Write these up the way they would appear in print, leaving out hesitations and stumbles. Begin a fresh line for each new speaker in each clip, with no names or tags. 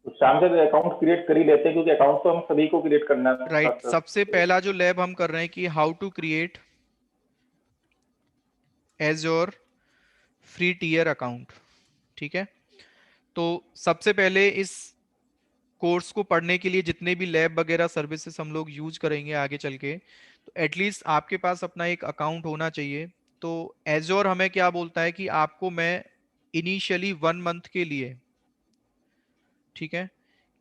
तो शाम से अकाउंट क्रिएट कर ही लेते हैं, क्योंकि अकाउंट तो हम सभी को क्रिएट करना है
राइट।
सर।
सबसे पहला जो लैब हम कर रहे हैं कि how to create Azure free tier account. ठीक है, तो सबसे पहले इस कोर्स को पढ़ने के लिए जितने भी लैब वगैरह सर्विसेज हम लोग यूज करेंगे आगे चल के, तो एटलीस्ट आपके पास अपना एक अकाउंट होना चाहिए। तो एज़्योर हमें क्या बोलता है कि आपको मैं इनिशियली 1 मंथ के लिए, ठीक है,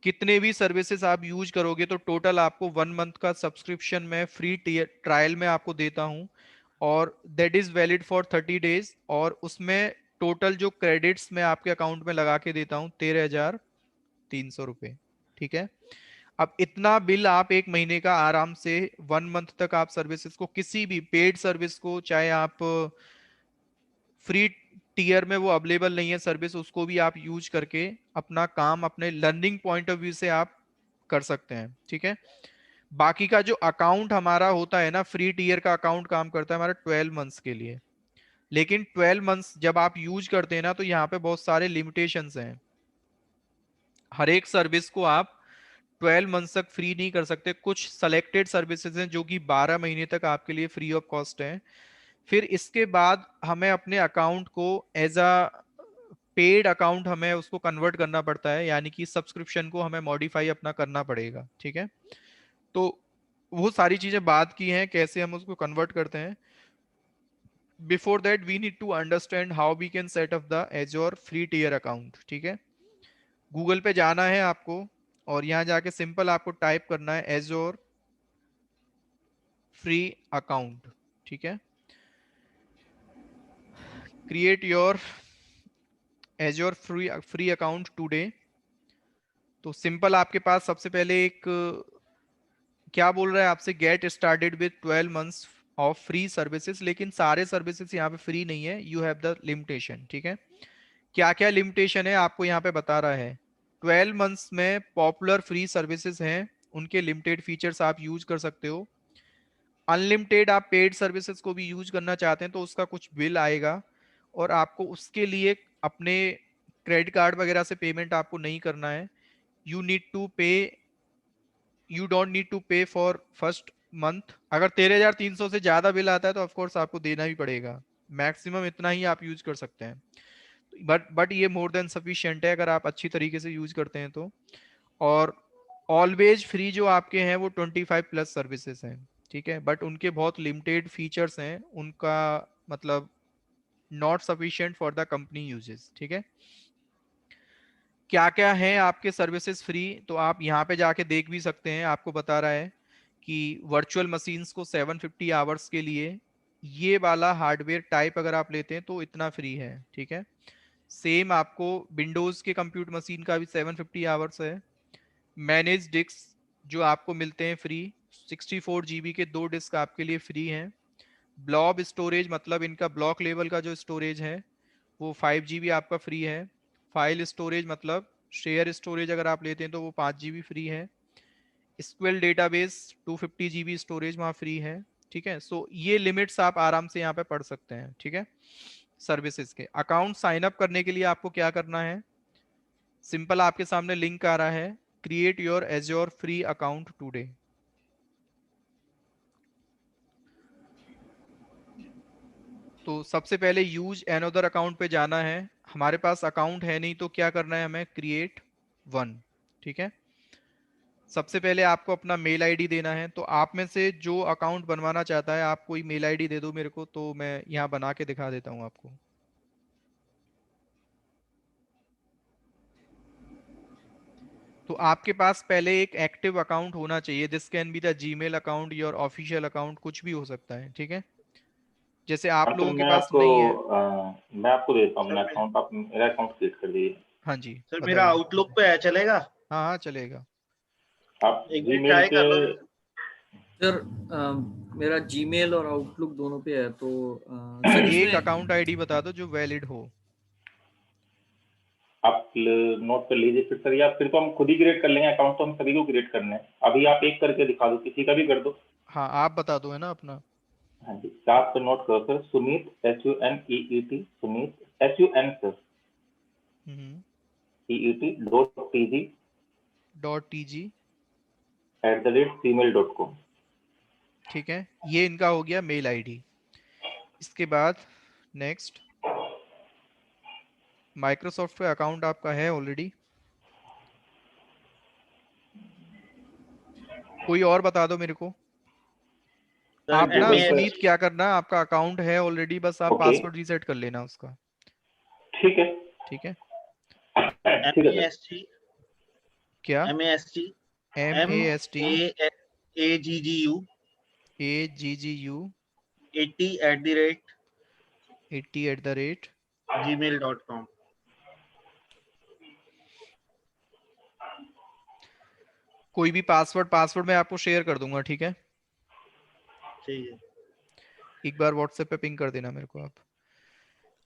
कितने भी सर्विसेज आप यूज करोगे तो टोटल आपको 1 मंथ का सब्सक्रिप्शन मैं फ्री ट्रायल में आपको देता हूं, और that is valid for 30 days. और उसमें टोटल जो क्रेडिट्स मैं आपके अकाउंट में लगा के देता हूं 13,300 रुपये। ठीक है, अब इतना बिल आप एक महीने का आराम से 1 मंथ तक आप सर्विसेज को, किसी भी पेड सर्विस को, चाहे आप फ्री टीयर में वो अवेलेबल नहीं है सर्विस, उसको भी आप यूज करके अपना काम अपने लर्निंग पॉइंट ऑफ व्यू से आप कर सकते हैं। ठीक है, बाकी का जो अकाउंट हमारा होता है ना, फ्री टीयर का अकाउंट काम करता है हमारा 12 मंथ्स के लिए। लेकिन 12 मंथ्स जब आप यूज करते हैं ना, तो यहाँ पे बहुत सारे लिमिटेशंस हैं। हर एक सर्विस को आप 12 मंथ्स तक फ्री नहीं कर सकते। कुछ सेलेक्टेड सर्विसेज हैं जो कि 12 महीने तक आपके लिए फ्री ऑफ कॉस्ट है। फिर इसके बाद हमें अपने अकाउंट को एज अ पेड अकाउंट हमें उसको कन्वर्ट करना पड़ता है, यानी कि सब्सक्रिप्शन को हमें मॉडिफाई अपना करना पड़ेगा। ठीक है, तो वो सारी चीजें बात की हैं कैसे हम उसको कन्वर्ट करते हैं। Before that we need to understand how we can set up the Azure free tier account. ठीक है, गूगल पे जाना है आपको, और यहाँ जाके सिंपल आपको टाइप करना है एज़्योर फ्री अकाउंट। ठीक है, create your Azure free account today. तो सिंपल आपके पास सबसे पहले एक क्या बोल रहा है आपसे, get started with 12 months of free services. लेकिन सारे सर्विसेज यहाँ पे फ्री नहीं है, यू हैव द लिमिटेशन। ठीक है, क्या क्या लिमिटेशन है आपको यहाँ पे बता रहा है। 12 मंथ्स में पॉपुलर फ्री सर्विसेज हैं, उनके लिमिटेड फीचर्स आप यूज कर सकते हो। अनलिमिटेड आप पेड सर्विसेज को भी यूज करना चाहते हैं तो उसका कुछ बिल आएगा, और आपको उसके लिए अपने क्रेडिट कार्ड वगैरह से पेमेंट आपको नहीं करना है। यू नीड टू पे, यू डोंट नीड टू पे फॉर फर्स्ट मंथ। अगर 13,300 से ज्यादा बिल आता है तो ऑफकोर्स आपको देना ही पड़ेगा। मैक्सिमम इतना ही आप यूज कर सकते हैं, बट ये मोर देन सफिशियंट है अगर आप अच्छी तरीके से यूज करते हैं तो। और ऑलवेज फ्री जो आपके हैं वो 25+ सर्विसेज हैं। ठीक है, बट उनके बहुत लिमिटेड फीचर्स हैं, उनका मतलब not sufficient for the company uses. ठीक है, क्या क्या है आपके सर्विसेज फ्री, तो आप यहाँ पे जाके देख भी सकते हैं। आपको बता रहा है कि वर्चुअल मशीन्स को 750 आवर्स के लिए, ये वाला हार्डवेयर टाइप अगर आप लेते हैं तो इतना फ्री है। ठीक है, सेम आपको विंडोज के कंप्यूट मशीन का भी 750 आवर्स है। मैनेज डिस्क जो आपको मिलते हैं फ्री, 64 GB के 2 डिस्क आपके लिए फ्री हैं। ब्लॉब स्टोरेज मतलब इनका ब्लॉक लेवल का जो स्टोरेज है वो 5 GB आपका फ्री है। फाइल स्टोरेज मतलब शेयर स्टोरेज अगर आप लेते हैं तो वो 5 GB फ्री है। स्क्यूएल डेटाबेस 250 GB स्टोरेज वहाँ फ्री है। ठीक है, सो ये लिमिट्स आप आराम से यहाँ पे पढ़ सकते हैं। ठीक है, सर्विसेज के अकाउंट साइन अप करने के लिए आपको क्या करना है, सिंपल आपके सामने लिंक आ रहा है, create your Azure free account today. तो सबसे पहले यूज एनदर अकाउंट पे जाना है। हमारे पास अकाउंट है नहीं तो क्या करना है हमें, क्रिएट वन। ठीक है, सबसे पहले आपको अपना मेल आईडी देना है। तो आप में से जो अकाउंट बनवाना चाहता है आप कोई मेल आईडी दे दो मेरे को, तो मैं यहाँ बना के दिखा देता हूँ आपको। तो आपके पास पहले एक एक्टिव अकाउंट होना चाहिए। This can be the Gmail account, your official account, कुछ भी हो सकता है। ठीक है, जैसे
हाँ
आप
सर,
लोगों के पास नहीं है।
मैं आपको देता हूँ अपना
सर
अकाउंट, आप मेरा अकाउंट क्रिएट कर दीजिए।
हाँ जी,
सर मेरा
बताइए।
आउटलुक पे है, चलेगा?
हाँ हाँ चलेगा।
आप
एक बार
जीमेल
ट्राई
पे।
कर लो।
सर मेरा जीमेल और आउटलुक दोनों पे है, तो सर
एक
इसमें
अकाउंट आईडी बता दो जो वैलिड हो।
आप नोट कर लीजिए फिर सर, या फिर तो हम खुद ही क्रिएट कर लेंगे। अकाउंट तो हम सभी को क्रिएट करना है। अभी आप एक करके दिखा दो, किसी का भी कर दो।
हाँ आप बता दो है ना अपना।
हाँ जी, सात पे नोट करो sir, Sumit SUNEET, Sumit SUN sir,
hmm
EET .TG gmail.com।
ठीक है, ये इनका हो गया मेल आईडी। इसके बाद नेक्स्ट, माइक्रोसॉफ्ट पे अकाउंट आपका है ऑलरेडी? कोई और बता दो मेरे को। आप
सर
ना
Google पे।
सुमीत क्या करना, आपका अकाउंट है ऑलरेडी, बस आप
ओके,
पासवर्ड रीसेट कर लेना उसका।
ठीक है,
ठीक है,
ठीक है सर।
MEST
क्या?
MEST
MAST
MAGGU
AGGU
80
80
gmail.com।
कोई भी पासवर्ड मैं आपको शेयर कर दूंगा, ठीक है?
ठीक है
एक बार व्हाट्सएप पे पिंग कर देना मेरे को आप।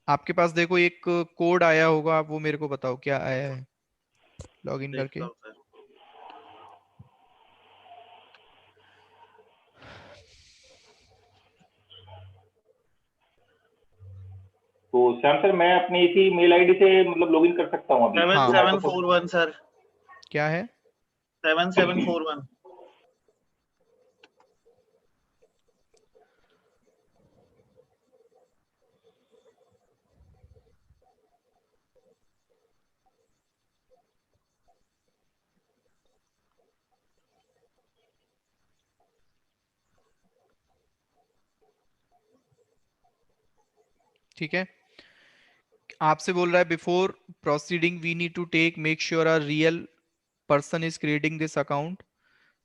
आपके पास देखो एक कोड आया होगा, आप वो मेरे को बताओ क्या आया है, लॉगिन
देखता
करके।
हूँ सर।
तो श्याम सर, मैं अपनी इसी मेल आईडी से मतलब लॉगिन कर सकता हूँ अभी
हाँ।
जो माइक्रोसॉफ्ट।
7741 सर,
क्या है?
7741।
ठीक है, आपसे बोल रहा है before proceeding we need to take make sure a real person is creating this account.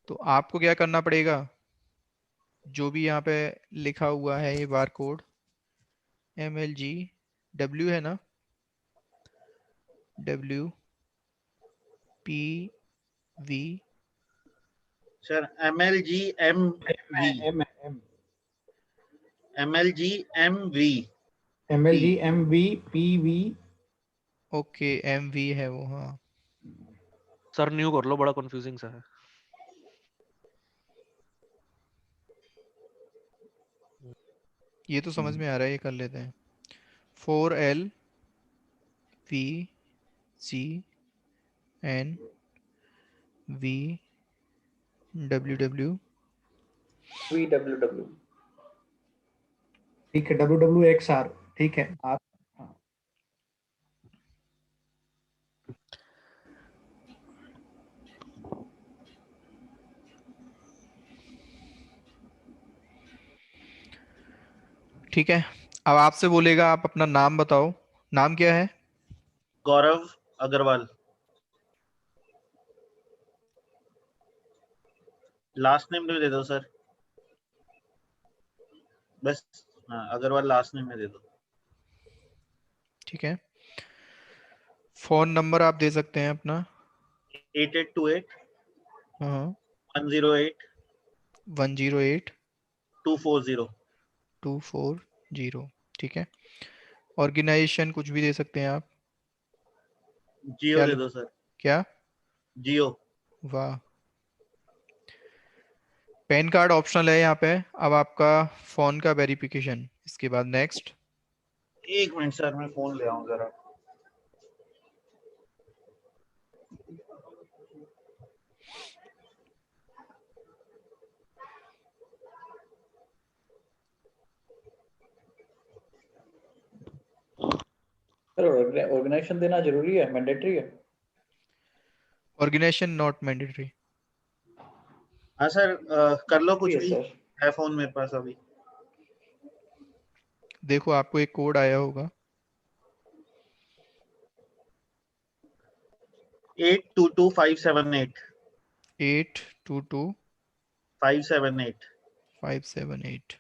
तो आपको क्या करना पड़ेगा, जो भी यहाँ पे लिखा हुआ है ये बार कोड MLG W है ना, WPV
sir MLGMV
M M
MLGMV
MLGMVPV।
Okay MV है वो, हाँ।
सर न्यू कर लो, बड़ा कंफ्यूजिंग सा है।
ये तो समझ में आ रहा है, ये कर लेते हैं। 4LVCNVWW
VWW।
ठीक है, WWXR। ठीक है आप। हाँ।
ठीक है, अब आपसे बोलेगा आप अपना नाम बताओ। नाम क्या है?
गौरव अग्रवाल। लास्ट नेम दे दो सर, बस। हाँ, अग्रवाल लास्ट नेम में दे दो।
ठीक है, फोन नंबर आप दे सकते हैं अपना।
8828
हाँ,
108
108
240।
240। ठीक है, ऑर्गेनाइजेशन कुछ भी दे सकते हैं आप।
जियो
क्या
दे दो सर,
क्या?
जियो।
वाह। पैन कार्ड ऑप्शनल है यहाँ पे। अब आपका फोन का वेरिफिकेशन, इसके बाद नेक्स्ट।
एक मिनट सर, मैं फोन ले आऊं जरा।
सर ऑर्गेनाइजेशन देना जरूरी है, मैंडेटरी है?
Organization not mandatory.
हाँ सर, कर लो कुछ
है
भी,
सर।
है फोन मेरे पास अभी।
देखो आपको एक कोड आया होगा।
822578
822
578।
578।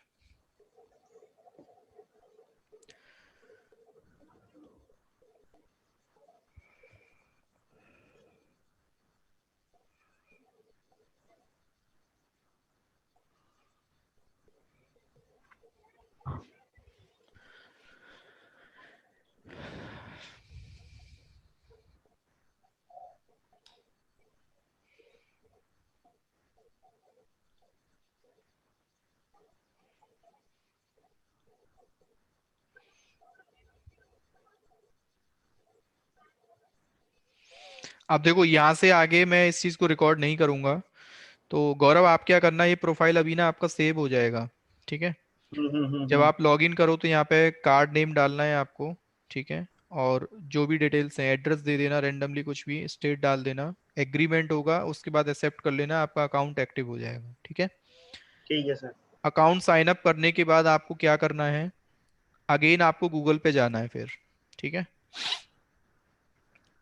अब देखो यहाँ से आगे मैं इस चीज को रिकॉर्ड नहीं करूंगा, तो गौरव आप क्या करना, ये प्रोफाइल अभी ना आपका सेव हो जाएगा, ठीक है। जब आप लॉग इन करो तो यहाँ पे कार्ड नेम डालना है आपको, ठीक है। और जो भी डिटेल्स हैं, एड्रेस दे देना रेंडमली, कुछ भी स्टेट डाल देना, एग्रीमेंट होगा, उसके बाद एक्सेप्ट कर लेना, आपका अकाउंट एक्टिव हो जाएगा, ठीक है।
ठीक है सर।
अकाउंट साइन अप करने के बाद आपको क्या करना है, अगेन आपको गूगल पे जाना है फिर, ठीक है।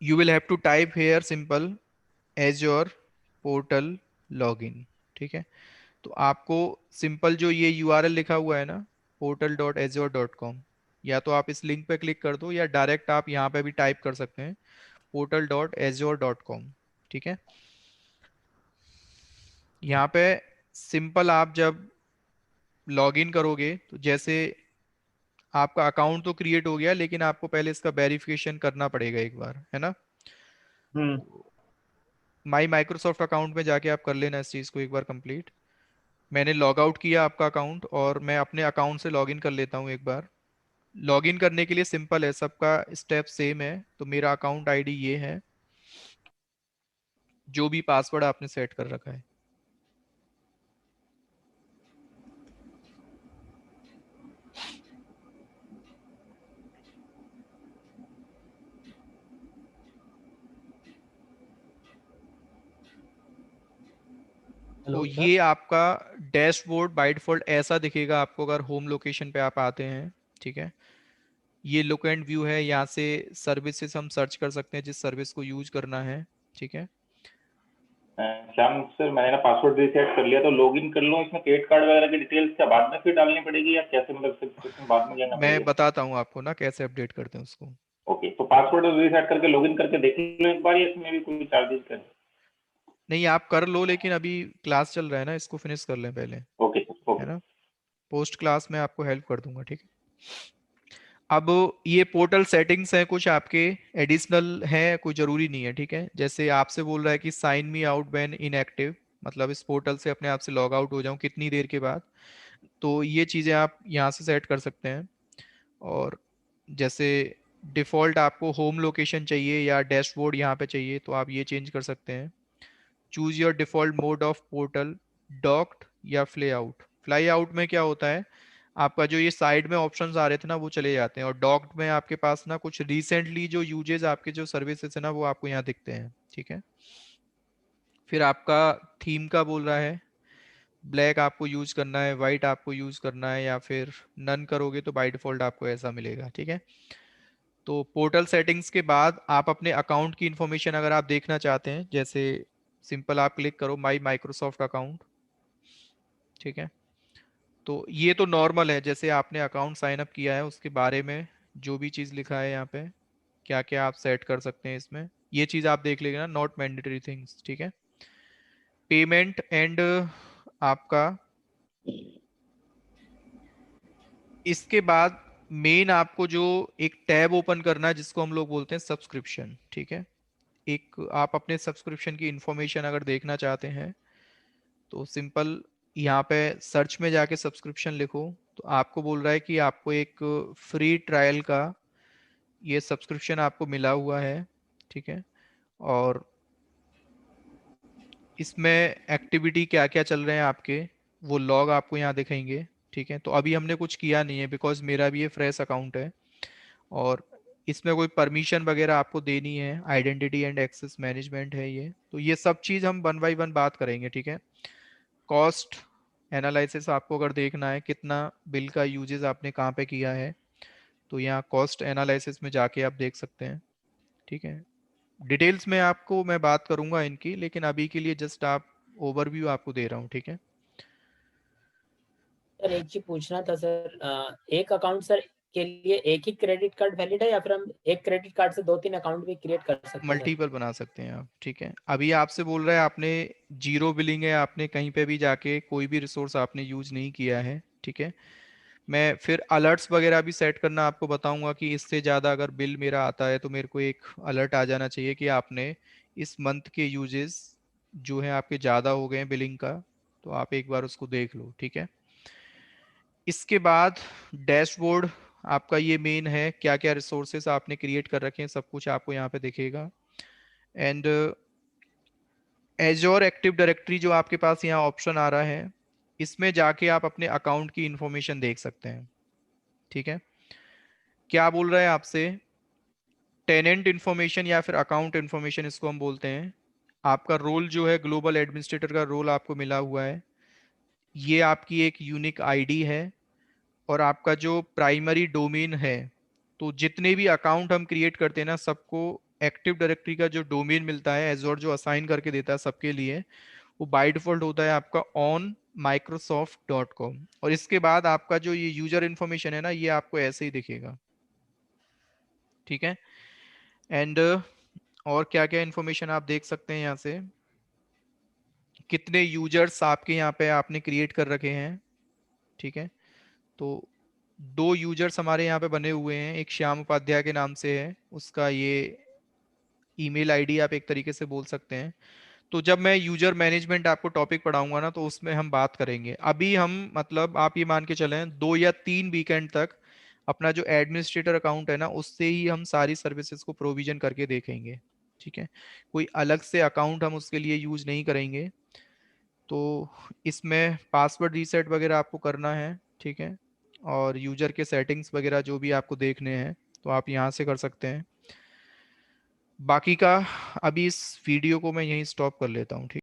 You will have to type here simple Azure portal login, ठीक है। तो आपको सिंपल जो ये यूआरएल लिखा हुआ है ना, portal.azure.com, या तो आप इस लिंक पे क्लिक कर दो या डायरेक्ट आप यहाँ पे भी टाइप कर सकते हैं portal.azure.com, ठीक है। यहाँ पे सिंपल आप जब लॉगिन करोगे तो जैसे आपका अकाउंट तो क्रिएट हो गया, लेकिन आपको पहले इसका वेरिफिकेशन करना पड़ेगा एक बार, है ना। माई माइक्रोसॉफ्ट अकाउंट में जाके आप कर लेना इस चीज़ को एक बार कंप्लीट। मैंने लॉग आउट किया आपका अकाउंट और मैं अपने अकाउंट से लॉगिन कर लेता हूँ एक बार। लॉगिन करने के लिए सिंपल है, सबका स्टेप सेम है। तो मेरा अकाउंट आईडी ये है, जो भी पासवर्ड आपने सेट कर रखा है। तो ये आपका डैशबोर्ड बाय डिफॉल्ट ऐसा दिखेगा आपको अगर होम लोकेशन पे आप आते हैं, ठीक है। ये लुक एंड व्यू है, यहाँ से सर्विसेज हम सर्च कर सकते हैं जिस सर्विस को यूज करना है, ठीक है।
श्याम सर, मैंने ना पासवर्ड रीसेट कर लिया, तो लॉगिन कर लूँ, इसमें क्रेडिट कार्ड वगैरह की डिटेल्स क्या बाद में फिर डालनी पड़ेगी या कैसे, मतलब सिर्फ इसमें बाद में जाना
मैं
पड़ेगा?
बताता हूँ आपको ना कैसे अपडेट करते हैं उसको।
ओके, तो पासवर्ड रीसेट करके लॉगिन करके देख लो एक बार, या इसमें भी कोई चार्जेस करें?
नहीं आप कर लो, लेकिन अभी क्लास चल रहा है ना, इसको फिनिश कर लें पहले,
ओके सर,
है
ओके।
ना। पोस्ट क्लास में आपको हेल्प कर दूंगा, ठीक है। अब ये पोर्टल सेटिंग्स हैं, कुछ आपके एडिशनल हैं, कोई जरूरी नहीं है, ठीक है। जैसे आपसे बोल रहा है कि sign me out when inactive, मतलब इस पोर्टल से अपने आप से लॉग आउट हो जाऊं कितनी देर के बाद, तो ये चीज़ें आप यहाँ से सेट कर सकते हैं। और जैसे डिफ़ॉल्ट आपको होम लोकेशन चाहिए या डैशबोर्ड यहाँ पे चाहिए, तो आप ये चेंज कर सकते हैं। Choose your default mode of portal, docked या फ्लाई आउट। फ्लाई आउट में क्या होता है, आपका जो ये साइड में ऑप्शंस आ रहे थे ना वो चले जाते हैं, और डॉक्ड में आपके पास ना कुछ रिसेंटली जो यूजेस आपके जो सर्विसेज है ना वो आपको यहाँ दिखते हैं, ठीक है। फिर आपका थीम का बोल रहा है, ब्लैक आपको यूज करना है, वाइट आपको यूज करना है, या फिर नन करोगे तो बाय डिफॉल्ट आपको ऐसा मिलेगा, ठीक है। तो पोर्टल सेटिंग्स के बाद आप अपने अकाउंट की इंफॉर्मेशन अगर आप देखना चाहते हैं, जैसे सिंपल आप क्लिक करो माई माइक्रोसॉफ्ट अकाउंट, ठीक है। तो ये तो नॉर्मल है, जैसे आपने अकाउंट साइन अप किया है उसके बारे में जो भी चीज़ लिखा है यहाँ पे, क्या क्या आप सेट कर सकते हैं इसमें, ये चीज़ आप देख लेना, नॉट मैंडेटरी थिंग्स, ठीक है। पेमेंट एंड आपका इसके बाद मेन आपको जो एक टैब ओपन करना है जिसको हम लोग बोलते हैं सब्सक्रिप्शन, ठीक है। एक आप अपने सब्सक्रिप्शन की इंफॉर्मेशन अगर देखना चाहते हैं तो सिंपल यहाँ पे सर्च में जाके सब्सक्रिप्शन लिखो, तो आपको बोल रहा है कि आपको एक फ्री ट्रायल का ये सब्सक्रिप्शन आपको मिला हुआ है, ठीक है। और इसमें एक्टिविटी क्या क्या चल रहे हैं आपके, वो लॉग आपको यहाँ दिखेंगे, ठीक है। तो अभी हमने कुछ किया नहीं है बिकॉज मेरा भी ये फ्रेश अकाउंट है, और इसमें कोई परमिशन वगैरह आपको देनी है, आइडेंटिटी एंड एक्सेस मैनेजमेंट है ये, तो ये सब चीज़ हम वन बाय वन बात करेंगे, ठीक है। कॉस्ट एनालिसिस आपको अगर देखना है कितना बिल का यूजेस आपने कहाँ पे किया है, तो यहाँ कॉस्ट एनालिसिस में जाके आप देख सकते हैं, ठीक है। डिटेल्स में आपको मैं बात करूंगा इनकी, लेकिन अभी के लिए जस्ट आप ओवरव्यू आपको दे रहा हूँ, ठीक है।
सर एक चीज पूछना था सर, एक अकाउंट सर के लिए एक ही क्रेडिट कार्ड वैलिड है या फिर हम एक क्रेडिट कार्ड से 2-3 अकाउंट भी क्रिएट कर सकते हैं सर?
मल्टीपल बना सकते हैं आप, ठीक है। अभी आपसे बोल रहा है आपने जीरो बिलिंग है, आपने कहीं पे भी जाके कोई भी रिसोर्स आपने यूज नहीं किया है, ठीक है। मैं फिर अलर्ट्स वगैरह भी सेट करना आपको बताऊंगा कि इससे ज़्यादा अगर बिल मेरा आता है तो मेरे को एक अलर्ट आ जाना चाहिए कि आपने इस मंथ के यूजेस जो है आपके ज़्यादा हो गए हैं बिलिंग का, तो आप एक बार उसको देख लो, ठीक है। इसके बाद डैशबोर्ड आपका ये मेन है, क्या क्या रिसोर्सेस आपने क्रिएट कर रखे हैं सब कुछ आपको यहाँ पे दिखेगा। एंड एजोर एक्टिव डायरेक्टरी जो आपके पास यहाँ ऑप्शन आ रहा है, इसमें जाके आप अपने अकाउंट की इंफॉर्मेशन देख सकते हैं। ठीक है, क्या बोल रहा है आपसे, टेनेंट इन्फॉर्मेशन या फिर अकाउंट इन्फॉर्मेशन इसको हम बोलते हैं। आपका रोल जो है ग्लोबल एडमिनिस्ट्रेटर का रोल आपको मिला हुआ है, ये आपकी एक यूनिक आईडी है, और आपका जो प्राइमरी डोमेन है, तो जितने भी अकाउंट हम क्रिएट करते हैं ना, सबको एक्टिव डायरेक्टरी का जो डोमेन मिलता है एजोर जो असाइन करके देता है सबके लिए, वो बाय डिफॉल्ट होता है आपका on microsoft.com। और इसके बाद आपका जो ये यूजर इन्फॉर्मेशन है ना, ये आपको ऐसे ही दिखेगा। ठीक है, एंड और क्या क्या इन्फॉर्मेशन आप देख सकते हैं यहाँ से, कितने यूजर्स आपके यहाँ पे आपने क्रिएट कर रखे हैं। ठीक है, तो 2 यूजर्स हमारे यहाँ पे बने हुए हैं, एक श्याम उपाध्याय के नाम से है, उसका ये ईमेल आईडी आप एक तरीके से बोल सकते हैं। तो जब मैं यूजर मैनेजमेंट आपको टॉपिक पढ़ाऊंगा ना, तो उसमें हम बात करेंगे। अभी हम मतलब आप ये मान के चलें 2 या 3 वीकेंड तक अपना जो एडमिनिस्ट्रेटर अकाउंट है ना, उससे ही हम सारी सर्विसेज को प्रोविजन करके देखेंगे। ठीक है, कोई अलग से अकाउंट हम उसके लिए यूज नहीं करेंगे। तो इसमें पासवर्ड रीसेट वगैरह आपको करना है। ठीक है, और यूजर के सेटिंग्स वगैरह जो भी आपको देखने हैं, तो आप यहाँ से कर सकते हैं। बाकी का अभी इस वीडियो को मैं यहीं स्टॉप कर लेता हूँ। ठीक।